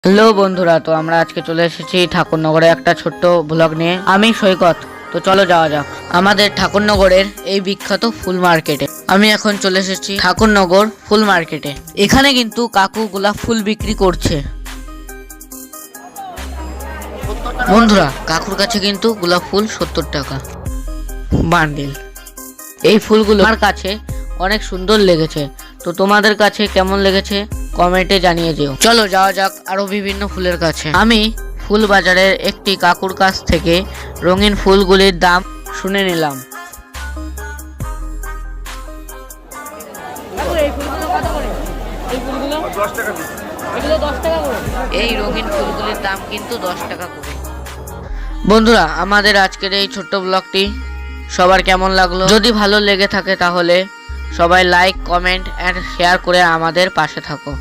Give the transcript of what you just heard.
Hello বন্ধুরা, তো আমরা আজকে চলে এসেছি ঠাকুরনগরে একটা ছোট্ট ব্লগ নিয়ে। আমি সৈকত। তো চলো যাওয়া যাক আমাদের ঠাকুরনগরের এই বিখ্যাত ফুল মার্কেটে। আমি এখন চলে এসেছি ঠাকুরনগর ফুল মার্কেটে। এখানে কিন্তু কাকু গোলাপ ফুল বিক্রি করছে। বন্ধুরা, কাকুর কাছে কিন্তু গোলাপ ফুল 70 টাকা বান্ডিল। এই ফুলগুলো আমার কাছে অনেক সুন্দর লেগেছে। তো তোমাদের কাছে কেমন লেগেছে কমেন্টে জানিয়ে দিও। চলো যাওয়া যাক আরো বিভিন্ন ফুলের কাছে। আমি ফুল বাজারের একটি কাকুর কাছ থেকে রঙিন ফুলগুলির দাম শুনে নিলাম। এই রঙিন ফুলগুলির দাম কিন্তু 10 টাকা করে। বন্ধুরা, আমাদের আজকের এই ছোট্ট ব্লগটি সবার কেমন লাগলো? যদি ভালো লেগে থাকে তাহলে সবাই লাইক, কমেন্ট এন্ড শেয়ার করে আমাদের পাশে থাকো।